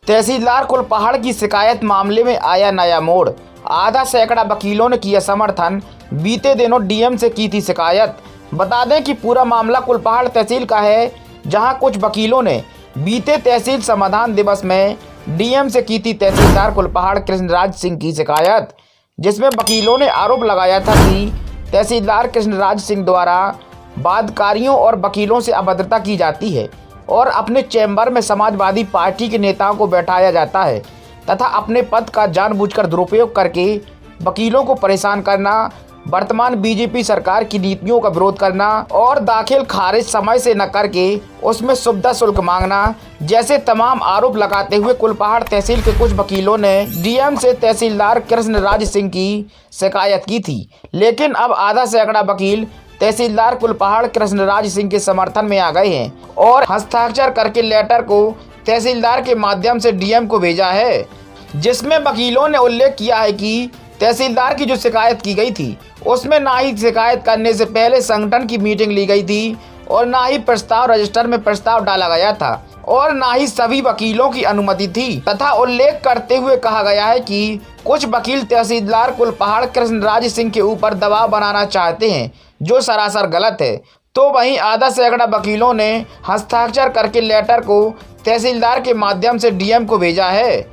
तहसीलदार कुलपहाड़ की शिकायत मामले में आया नया मोड़। आधा सैकड़ा वकीलों ने किया समर्थन। बीते दिनों डीएम से की थी शिकायत। बता दें कि पूरा मामला कुलपहाड़ तहसील का है, जहां कुछ वकीलों ने बीते तहसील समाधान दिवस में डीएम से की थी तहसीलदार कुलपहाड़ कृष्णराज सिंह की शिकायत, जिसमें वकीलों ने आरोप लगाया था कि तहसीलदार कृष्णराज सिंह द्वारा वादकारियों और वकीलों से अभद्रता की जाती है और अपने चैम्बर में समाजवादी पार्टी के नेताओं को बैठाया जाता है तथा अपने पद का जानबूझकर दुरुपयोग करके वकीलों को परेशान करना, वर्तमान बीजेपी सरकार की नीतियों का विरोध करना और दाखिल खारिज समय से न करके उसमें सुविधा शुल्क मांगना जैसे तमाम आरोप लगाते हुए कुलपहाड़ तहसील के कुछ वकीलों ने डीएम से तहसीलदार कृष्णराज सिंह की शिकायत की थी। लेकिन अब आधा सैकड़ा वकील तहसीलदार कुलपहाड़ कृष्णराज सिंह के समर्थन में आ गए हैं और हस्ताक्षर करके लेटर को तहसीलदार के माध्यम से डीएम को भेजा है, जिसमें वकीलों ने उल्लेख किया है कि तहसीलदार की जो शिकायत की गई थी उसमें ना ही शिकायत करने से पहले संगठन की मीटिंग ली गई थी और ना ही प्रस्ताव रजिस्टर में प्रस्ताव डाला गया था और ना ही सभी वकीलों की अनुमति थी, तथा उल्लेख करते हुए कहा गया है कि कुछ वकील तहसीलदार कुलपहाड़ कृष्णराज सिंह के ऊपर दबाव बनाना चाहते हैं, जो सरासर गलत है। तो वहीं आधा सैकड़ा वकीलों ने हस्ताक्षर करके लेटर को तहसीलदार के माध्यम से डीएम को भेजा है,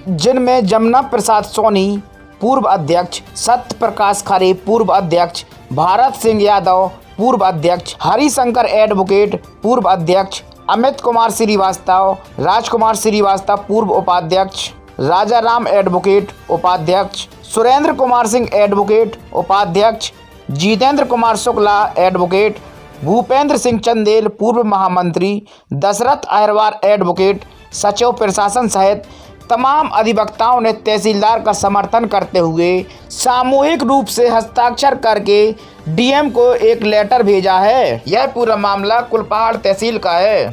जिनमें जमुना प्रसाद सोनी पूर्व अध्यक्ष, सत्य प्रकाश खरे पूर्व अध्यक्ष, भारत सिंह यादव पूर्व अध्यक्ष, हरिशंकर एडवोकेट पूर्व अध्यक्ष, अमित कुमार श्रीवास्तव, राजकुमार श्रीवास्तव पूर्व उपाध्यक्ष, राजा राम एडवोकेट उपाध्यक्ष, सुरेंद्र कुमार सिंह एडवोकेट उपाध्यक्ष, जितेंद्र कुमार शुक्ला एडवोकेट, भूपेंद्र सिंह चंदेल पूर्व महामंत्री, दशरथ अहिरवार एडवोकेट सचिव प्रशासन सहित तमाम अधिवक्ताओं ने तहसीलदार का समर्थन करते हुए सामूहिक रूप से हस्ताक्षर करके डीएम को एक लेटर भेजा है। यह पूरा मामला कुलपहाड़ तहसील का है।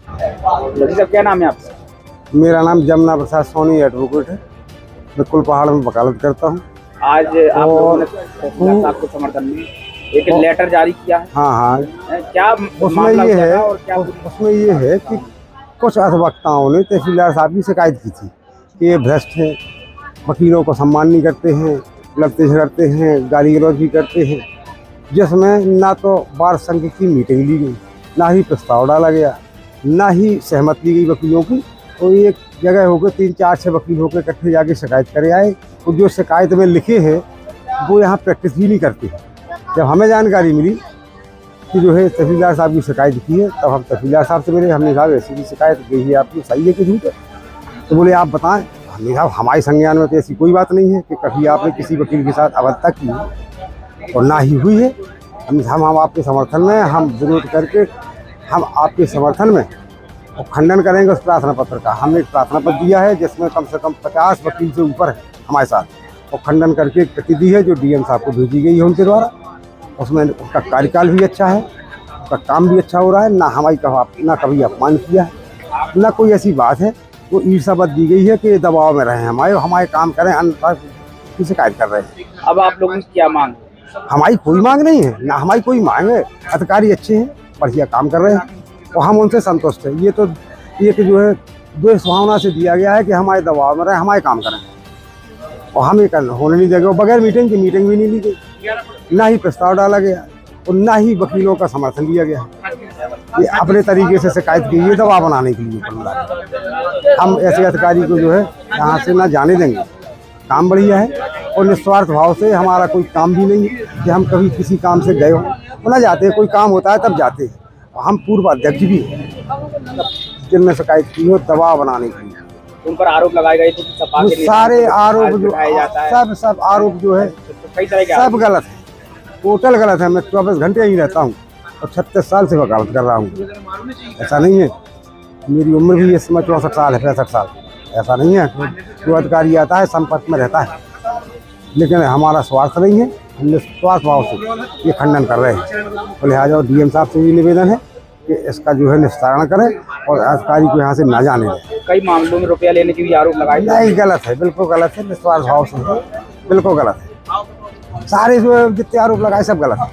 क्या नाम है आपका? मेरा नाम जमुना प्रसाद सोनी एडवोकेट है। मैं कुलपहाड़ में वकालत करता हूँ। आज आप लोगों ने तहसीलदार के समर्थन में एक लेटर जारी किया है। हाँ, क्या उसमें ये है और क्या उसमें ये है कि कुछ अधिवक्ताओं ने तहसीलदार साहब की शिकायत की थी कि ये भ्रष्ट हैं, वकीलों को सम्मान नहीं करते हैं, लड़ते झगड़ते हैं, गाली गलौज भी करते हैं, जिसमें ना तो बार संघ की मीटिंग ली गई, ना ही प्रस्ताव डाला गया, ना ही सहमति ली गई वकीलों की। तो एक जगह होकर 3-4-6 वकील होकर इकट्ठे जाके शिकायत करे आए और जो शिकायत में लिखे हैं वो यहाँ प्रैक्टिस भी नहीं करते। जब हमें जानकारी मिली कि जो है तहसीलदार साहब की शिकायत की है, तब हम तहसीलदार साहब से मिले। हमने कहा ऐसी की शिकायत गई है आपकी, सही है कि झूठ है? तो बोले आप बताएं। हमने कहा हमारे संज्ञान में तो ऐसी कोई बात नहीं है कि कभी आपने किसी वकील के साथ अभद्रता की और ना ही हुई है। हम आपके समर्थन में, हम विरोध करके हम आपके समर्थन में और खंडन करेंगे उस प्रार्थना पत्र का। हमने एक प्रार्थना पत्र दिया है जिसमें कम से कम 50 वकील से ऊपर है हमारे साथ, और खंडन करके एक प्रति दी है जो डीएम साहब को भेजी गई है उनके द्वारा। उसमें उसका कार्यकाल भी अच्छा है, उसका काम भी अच्छा हो रहा है, ना कभी अपमान किया है, ना कोई ऐसी बात है वो ईर्ष्यावत दी गई है कि दबाव में रहें हमारे काम करें, अन्यथा की शिकायत कर रहे हैं। अब आप लोगों की क्या मांग? हमारी कोई मांग नहीं है, ना हमारी कोई मांग है। अधिकारी अच्छे हैं, बढ़िया काम कर रहे हैं और हम उनसे संतुष्ट हैं। ये तो एक जो है द्वेष भावना से दिया गया है कि हमारे दबाव में रहें, हमारे काम करें, और हम ये होने नहीं देंगे। बगैर मीटिंग की मीटिंग भी नहीं ली गई, ना ही प्रस्ताव डाला गया और ना ही वकीलों का समर्थन दिया गया। ये अपने तरीके से शिकायत की, ये दबाव बनाने के लिए। हम ऐसे अधिकारी को जो है यहाँ से ना जाने देंगे। काम बढ़िया है और निस्वार्थ भाव से, हमारा कोई काम भी नहीं है कि हम कभी किसी काम से गए हो ना जाते हैं। कोई काम होता है तब जाते हैं। और हम पूर्व अध्यक्ष भी हैं जिनमें शिकायत की हो दबाव बनाने के लिए। उन पर आरोप लगाए गए थे कि सारे आरोप जो सब आरोप जो है सब गलत है, टोटल गलत है। मैं 24 घंटे यहीं रहता हूँ और 36 साल से वकालत कर रहा हूँ। ऐसा नहीं है, मेरी उम्र भी इस समय 64 साल है, 65 साल। ऐसा नहीं है जो अधिकारी आता है संपर्क में रहता है, लेकिन हमारा स्वार्थ नहीं है। हम निस्वार्थ भाव से ये खंडन कर रहे हैं। तो लिहाजा डीएम साहब से भी निवेदन है कि इसका जो है निस्तारण करें और अधिकारी को यहाँ से ना जाने दें। कई मामलों में रुपया लेने की भी आरोप लगाए। नहीं, गलत है, बिल्कुल गलत है, निस्वार्थ भाव से बिल्कुल गलत है। सारे जो जितने आरोप लगाए सब गलत है।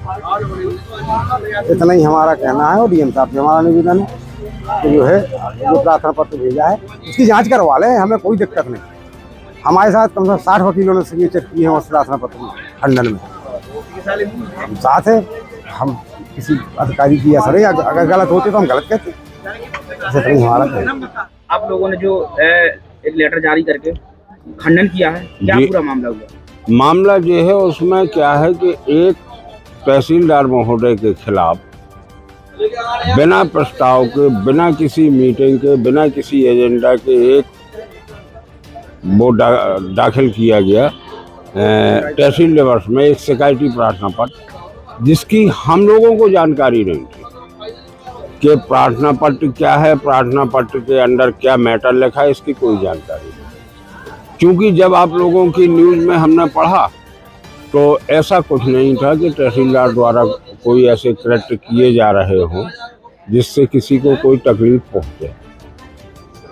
इतना ही हमारा कहना है और डीएम साहब से हमारा निवेदन है। तो जो है जो प्रार्थना पत्र भेजा है उसकी जांच करवा लें, हमें कोई दिक्कत नहीं। हमारे साथ कम से कम 60 वकीलों ने सिग्नेचर किए हैं उस प्रार्थना पत्र में खंडन में, हम साथ हैं। हम किसी अधिकारी की असर है, अगर गलत होते तो हम गलत कहते, ऐसे तो नहीं हमारा कहना। आप लोगों ने जो एक लेटर जारी करके खंडन किया है, क्या पूरा मामला हुआ? मामला जो है उसमें क्या है कि एक तहसीलदार महोदय के खिलाफ बिना प्रस्ताव के, बिना किसी मीटिंग के, बिना किसी एजेंडा के एक वो दाखिल किया गया तहसील दिवस में एक शिकायती प्रार्थना पत्र, जिसकी हम लोगों को जानकारी नहीं थी कि प्रार्थना पत्र क्या है, प्रार्थना पत्र के अंदर क्या मैटर लिखा है, इसकी कोई जानकारी नहीं। क्योंकि जब आप लोगों की न्यूज़ में हमने पढ़ा तो ऐसा कुछ नहीं था कि तहसीलदार द्वारा कोई ऐसे कृत्य किए जा रहे हों जिससे किसी को कोई तकलीफ पहुँचे।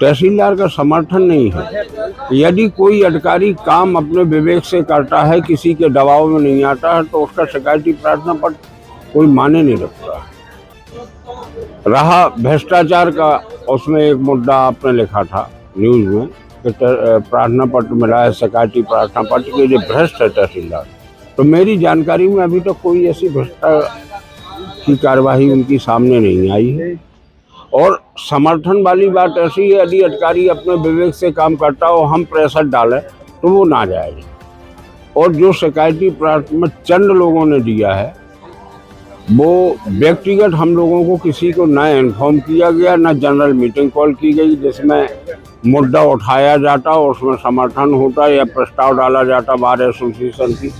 तहसीलदार का समर्थन नहीं है। यदि कोई अधिकारी काम अपने विवेक से करता है, किसी के दबाव में नहीं आता है, तो उसका शिकायती प्रार्थना पत्र कोई माने नहीं रखता। रहा भ्रष्टाचार का, उसमें एक मुद्दा आपने लिखा था न्यूज़ में कि प्रार्थना पत्र मिला है शिकायती प्रार्थना पत्र के लिए भ्रष्ट है तहसीलदार। तो मेरी जानकारी में अभी तक कोई ऐसी भ्रष्टाचार की कार्यवाही उनकी सामने नहीं आई है। और समर्थन वाली बात ऐसी है, यदि अधिकारी अपने विवेक से काम करता हो, हम प्रेशर डालें तो वो ना जाएगा। और जो शिकायती प्रार्थना चंद लोगों ने दिया है, वो व्यक्तिगत हम लोगों को किसी को न इन्फॉर्म किया गया, न जनरल मीटिंग कॉल की गई जिसमें मुद्दा उठाया जाता और उसमें समर्थन होता या प्रस्ताव डाला जाता बार एसोसिएशन की,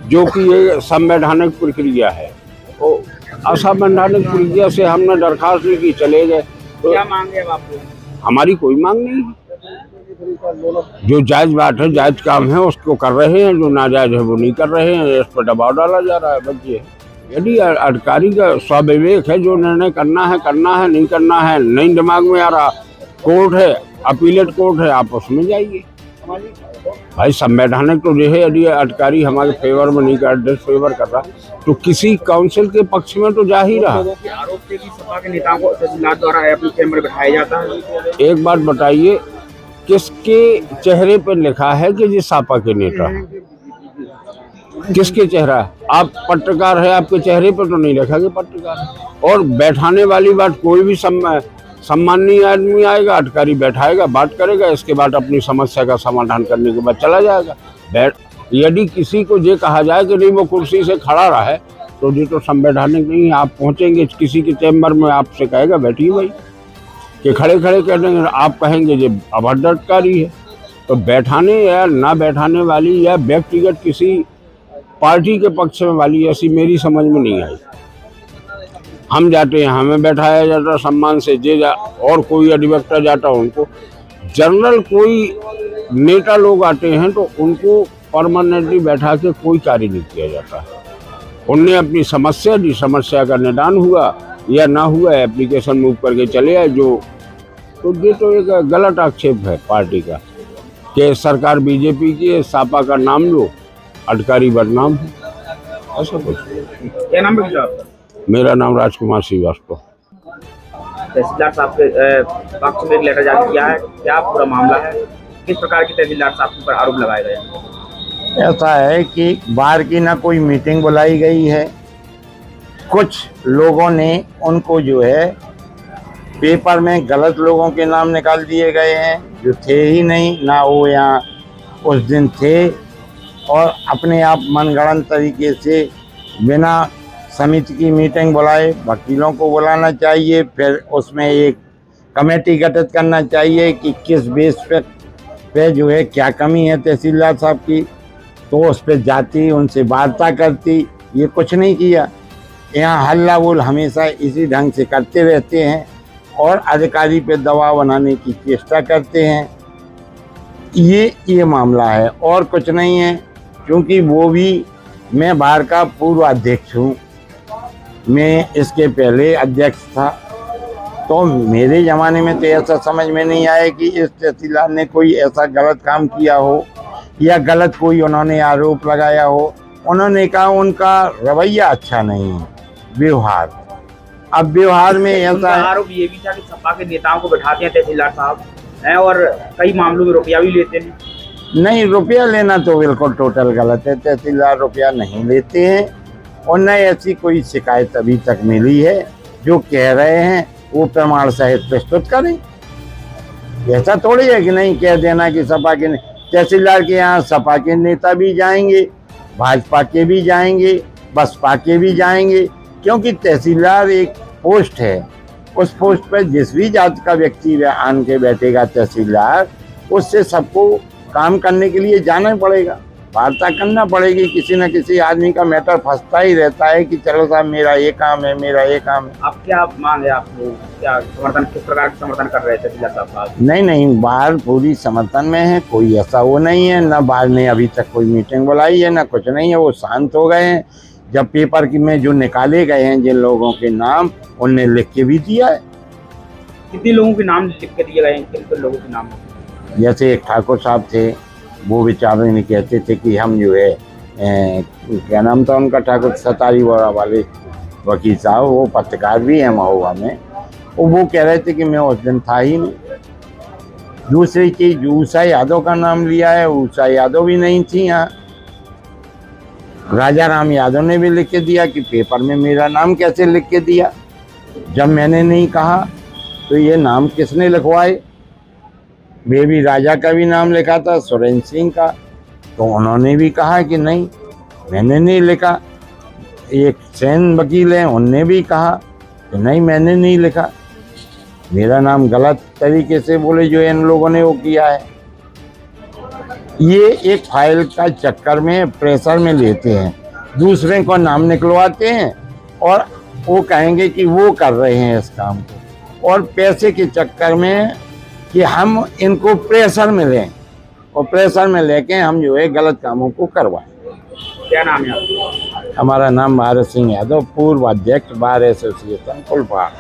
जो कि ये संवैधानिक प्रक्रिया है। तो असंवैधानिक प्रक्रिया से हमने दरखास्त ली कि चले गए। तो क्या मांगे अब आप लोग? हमारी कोई मांग नहीं है। जो जायज बात है, जायज काम है, उसको कर रहे हैं। जो नाजायज है वो नहीं कर रहे हैं, इस पर दबाव डाला जा रहा है। बस ये यदि अधिकारी का स्वाविवेक है, जो निर्णय करना है, नहीं करना है, नहीं दिमाग में आ रहा, कोर्ट है, अपीलेट कोर्ट है, आप उसमें जाइए। भाई संवैधानिक तो जो है, यदि अधिकारी हमारे फेवर में नहीं कर, डिसफेवर कर रहा, तो किसी काउंसिल के पक्ष में तो जा ही रहा। आरोप थे कि सपा के नेताओं को तहसीलदार द्वारा अपनी चैम्बर में बैठाया जाता है। एक बात बताइए, किसके चेहरे पर लिखा है कि ये सपा के नेता है? किसके चेहरा है? आप पत्रकार है, आपके चेहरे पर तो नहीं लिखा कि पत्रकार है। और बैठाने वाली बात, कोई भी सम्मानीय आदमी आएगा, अधिकारी बैठाएगा, बात करेगा, इसके बाद अपनी समस्या का समाधान करने के बाद चला जाएगा। यदि किसी को ये कहा जाए कि नहीं वो कुर्सी से खड़ा रहा है, तो ये तो संवैधानिक नहीं है। आप पहुंचेंगे किसी के चैम्बर में, आपसे कहेगा बैठिए भाई, कि खड़े खड़े कह देंगे, आप कहेंगे ये अभद्रकारी है। तो बैठाने या ना बैठाने वाली या व्यक्तिगत किसी पार्टी के पक्ष में वाली, ऐसी मेरी समझ में नहीं आई। हम जाते हैं, हमें बैठाया जाता सम्मान से, और कोई अधिवक्ता जाता उनको, जनरल कोई नेता लोग आते हैं तो उनको परमानेंटली बैठा के कोई कार्य नहीं किया जाता। उनने अपनी समस्या दी, समस्या का निदान हुआ या ना हुआ, एप्लीकेशन मूव करके चले आए। जो तो ये तो एक गलत आक्षेप है पार्टी का कि सरकार बीजेपी की है, सपा का नाम लो, अधिकारी बदनाम है, ऐसा कुछ। क्या नाम है आपका? मेरा नाम राजकुमार श्रीवास्तव। तहसीलदार साहब के पक्ष में एक लेटर जारी किया है, क्या पूरा मामला है? किस प्रकार के तहसीलदार साहब के ऊपर आरोप लगाए गए? ऐसा है कि बाहर की ना कोई मीटिंग बुलाई गई है, कुछ लोगों ने उनको जो है पेपर में गलत लोगों के नाम निकाल दिए गए हैं, जो थे ही नहीं, ना वो यहाँ उस दिन थे, और अपने आप मनगढ़ंत तरीके से बिना समिति की मीटिंग बुलाए, वकीलों को बुलाना चाहिए, फिर उसमें एक कमेटी गठित करना चाहिए कि किस बेस पे जो है क्या कमी है तहसीलदार साहब की, तो उस पर जाती, उनसे वार्ता करती। ये कुछ नहीं किया। यहाँ हल्ला बोल हमेशा इसी ढंग से करते रहते हैं और अधिकारी पे दबाव बनाने की चेष्टा करते हैं। ये मामला है और कुछ नहीं है। क्योंकि वो भी, मैं बार का पूर्व अध्यक्ष हूँ, मैं इसके पहले अध्यक्ष था, तो मेरे ज़माने में तो ऐसा समझ में नहीं आया कि इस तहसीलदार ने कोई ऐसा गलत काम किया हो या गलत कोई उन्होंने आरोप लगाया हो। उन्होंने कहा उनका रवैया अच्छा नहीं है, व्यवहार अब व्यवहार में ऐसा उनका है, आरोप ये भी था कि सपा के नेताओं को बैठाते हैं तहसीलदार साहब हैं और कई मामलों में रुपया भी लेते हैं। नहीं, रुपया लेना तो बिल्कुल टोटल गलत है। तहसीलदार रुपया नहीं लेते हैं और न ऐसी कोई शिकायत अभी तक मिली है। जो कह रहे हैं वो प्रमाण सहित प्रस्तुत करें। ऐसा थोड़ी है कि नहीं कह देना कि सपा के तहसीलदार के यहाँ सपा के नेता भी जाएंगे, भाजपा के भी जाएंगे, बसपा के भी जाएंगे, क्योंकि तहसीलदार एक पोस्ट है। उस पोस्ट पर जिस भी जात का व्यक्ति आन के बैठेगा तहसीलदार, उससे सबको काम करने के लिए जाना पड़ेगा, वार्ता करना पड़ेगी। किसी न किसी आदमी का मैटर फंसता ही रहता है कि चलो साहब मेरा ये काम है, मेरा ये काम है। अब क्या मांग है आपको, क्या समर्थन, किस प्रकार का समर्थन कर रहे थे तहसीलदार साहब? नहीं, बाहर पूरी समर्थन में है, कोई ऐसा वो नहीं है। ना बाहर ने अभी तक कोई मीटिंग बुलाई है, ना कुछ नहीं है। वो शांत हो गए हैं। जब पेपर की में जो निकाले गए हैं जिन लोगों के नाम, उनने लिख के भी दिया है। कितने लोगों के नाम लिख के दिए गए हैं? किन लोगों के नाम? जैसे एक ठाकुर साहब थे, वो बेचारे ने कहते थे कि हम जो है क्या नाम था उनका, ठाकुर सतारी बोरा वाले वकील साहब, वो पत्रकार भी हैं महुआ में। वो कह रहे थे कि मैं उस दिन था ही नहीं। दूसरी चीज, ऊषा यादव का नाम लिया है, ऊषा यादव भी नहीं थी यहाँ। राजा राम यादव ने भी लिख के दिया कि पेपर में मेरा नाम कैसे लिख के दिया, जब मैंने नहीं कहा तो ये नाम किसने लिखवाए। बेबी राजा का भी नाम लिखा था, सुरेंद्र सिंह का, तो उन्होंने भी कहा कि नहीं मैंने नहीं लिखा। एक सैन वकील हैं, उनने भी कहा कि नहीं मैंने नहीं लिखा, मेरा नाम गलत तरीके से बोले जो इन लोगों ने वो किया है। ये एक फाइल का चक्कर में प्रेशर में लेते हैं, दूसरे को नाम निकलवाते हैं और वो कहेंगे कि वो कर रहे हैं इस काम को, और पैसे के चक्कर में कि हम इनको प्रेशर में लें और प्रेशर में लेके हम जो है गलत कामों को करवाएं। क्या नाम है आपका? हमारा नाम भारत सिंह यादव, पूर्व अध्यक्ष बार एसोसिएशन कुलपहाड़।